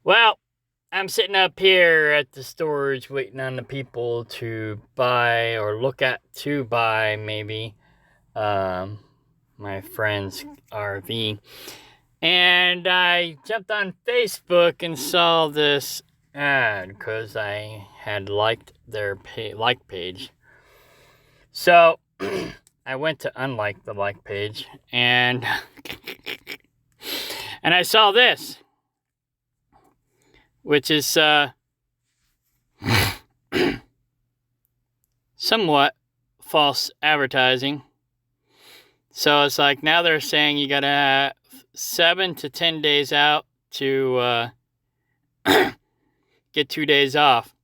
Well, I'm sitting up here at the storage waiting on the people to buy or look at to buy maybe um, my friend's RV. And I jumped on Facebook and saw this ad because I had liked their like page. So I went to unlike the like page and and I saw this, which is somewhat false advertising. So it's like now they're saying you gotta have 7 to 10 days out to get 2 days off.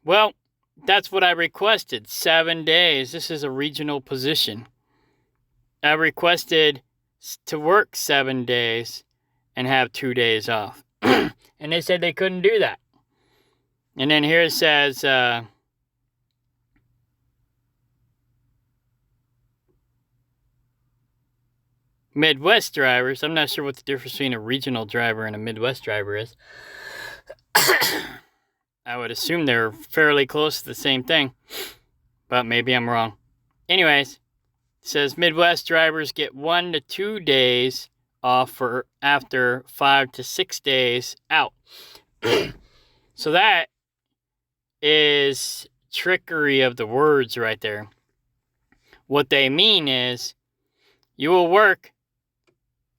Well, that's what I requested. 7 days. This is a regional position. I requested to work 7 days and have 2 days off. And they said they couldn't do that. And then here it says, Midwest drivers. I'm not sure what the difference between a regional driver and a Midwest driver is. I would assume they're fairly close to the same thing, but maybe I'm wrong. Anyways, it says Midwest drivers get 1 to 2 days off for after 5 to 6 days out. So that is trickery of the words right there. What they mean is you will work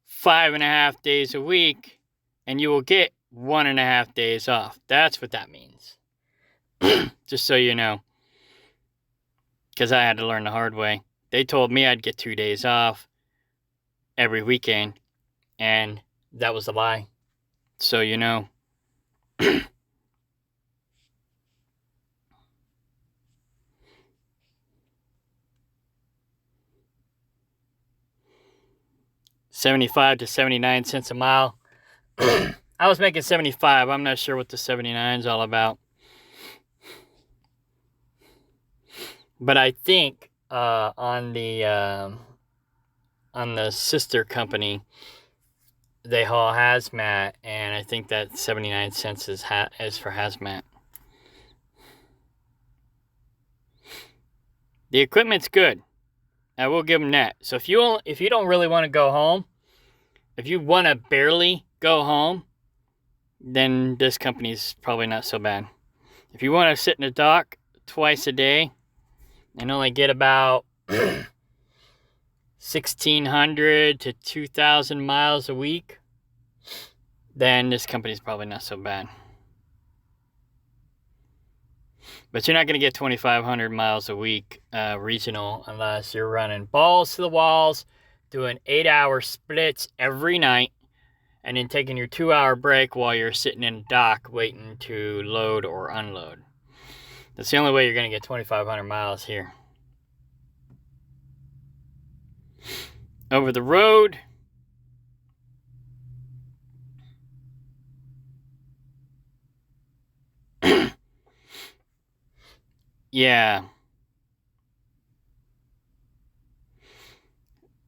5.5 days a week and you will get 1.5 days off. That's what that means. Just so you know. Because I had to learn the hard way. They told me I'd get 2 days off every weekend, and that was a lie. So you know. 75 to 79 cents a mile. I was making 75. I'm not sure what the 79 is all about. But I think on the sister company, they haul hazmat, and I think that 79 cents is for hazmat. The equipment's good. I will give them that. So if you don't really want to go home, if you want to barely go home, then this company's probably not so bad. If you want to sit in the dock twice a day and only get about 1,600 to 2,000 miles a week, then this company's probably not so bad. But you're not going to get 2,500 miles a week regional unless you're running balls to the walls, doing 8-hour splits every night, and then taking your 2-hour break while you're sitting in a dock waiting to load or unload. That's the only way you're going to get 2,500 miles here. Over the road, yeah.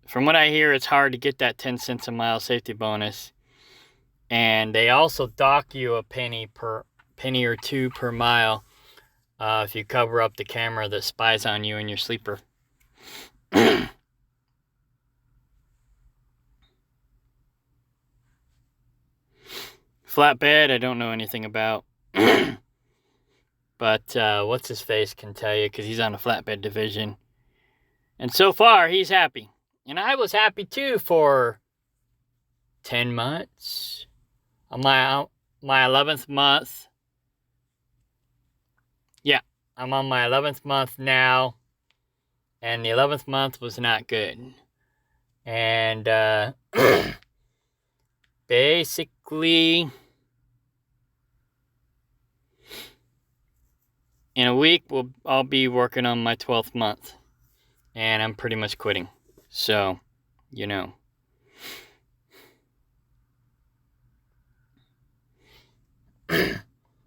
From what I hear, it's hard to get that 10 cents a mile safety bonus. And they also dock you a penny or two per mile if you cover up the camera that spies on you in your sleeper. Flatbed, I don't know anything about. But what's his face can tell you because he's on the flatbed division. And so far, he's happy. And I was happy too for 10 months. On my 11th month. Yeah, I'm on my 11th month now. And the 11th month was not good. And basically, in a week, I'll be working on my 12th month. And I'm pretty much quitting. So, you know.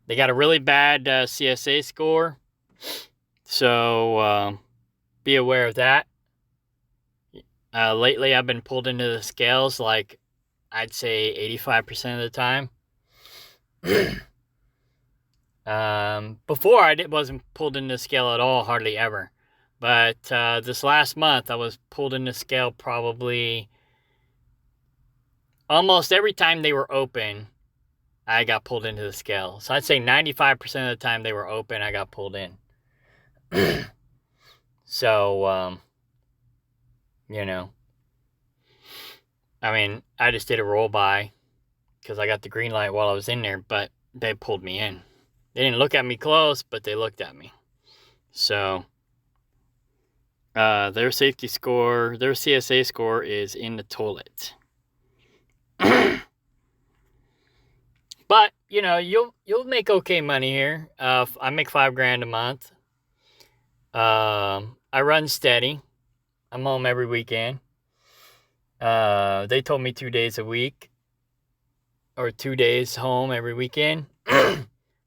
They got a really bad CSA score. So, be aware of that. Lately, I've been pulled into the scales like I'd say 85% of the time. Before wasn't pulled into the scale at all, hardly ever. But this last month, I was pulled into the scale probably almost every time they were open. I got pulled into the scale. So I'd say 95% of the time they were open, I got pulled in. So, you know, I mean, I just did a roll by because I got the green light while I was in there, but they pulled me in. They didn't look at me close, but they looked at me. So, their safety score, their CSA score is in the toilet. But, you know, you'll make okay money here. I make $5,000 a month. I run steady. I'm home every weekend. They told me 2 days a week, or 2 days home every weekend,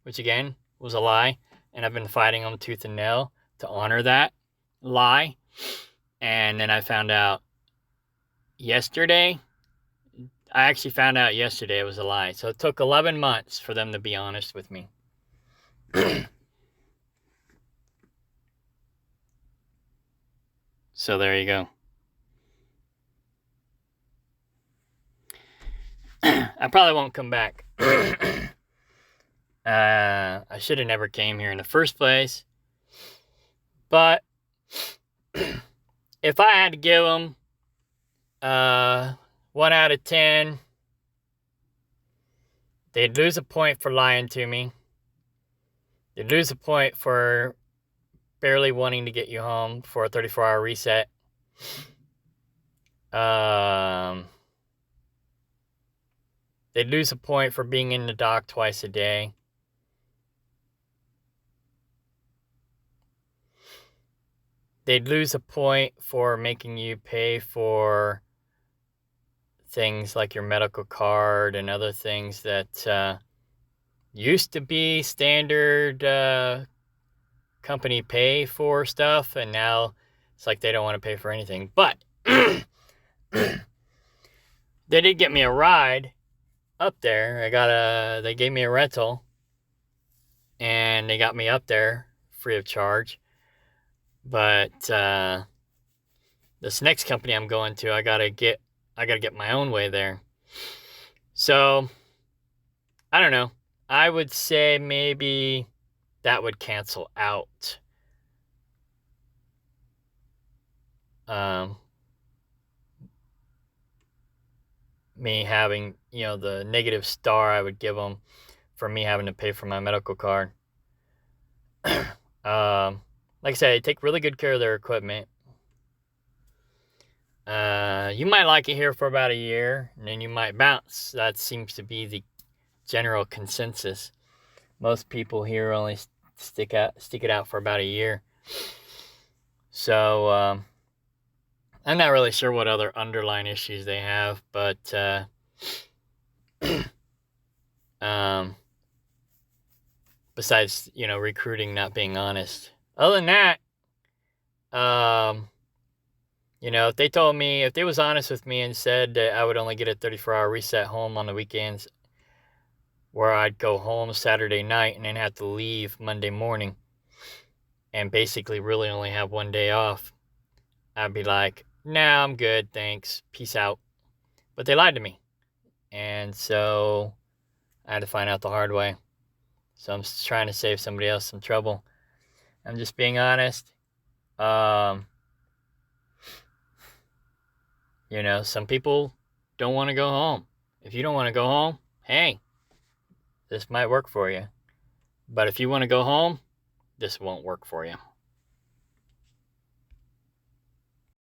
which again was a lie. And I've been fighting them tooth and nail to honor that lie. And then I found out yesterday. I actually found out yesterday it was a lie. So it took 11 months for them to be honest with me. So there you go. I probably won't come back. I should have never came here in the first place. But if I had to give them 1 out of 10, they'd lose a point for lying to me. They'd lose a point for barely wanting to get you home for a 34-hour reset. They'd lose a point for being in the dock twice a day. They'd lose a point for making you pay for things like your medical card and other things that used to be standard company pay for stuff, and now it's like they don't want to pay for anything. But they did get me a ride up there. They gave me a rental, and they got me up there free of charge. But this next company I'm going to, I gotta get my own way there. So I don't know. I would say maybe that would cancel out. Me having, the negative star I would give them for me having to pay for my medical card. Like I said, they take really good care of their equipment. You might like it here for about a year, and then you might bounce. That seems to be the general consensus. Most people here only stick it out for about a year. So I'm not really sure what other underlying issues they have, but besides, recruiting not being honest. Other than that, if they told me, if they was honest with me and said that I would only get a 34-hour reset home on the weekends, where I'd go home Saturday night and then have to leave Monday morning and basically really only have 1 day off, I'd be like, nah, I'm good, thanks, peace out. But they lied to me. And so I had to find out the hard way. So I'm trying to save somebody else some trouble. I'm just being honest. Some people don't want to go home. If you don't want to go home, hey, this might work for you. But if you want to go home, this won't work for you.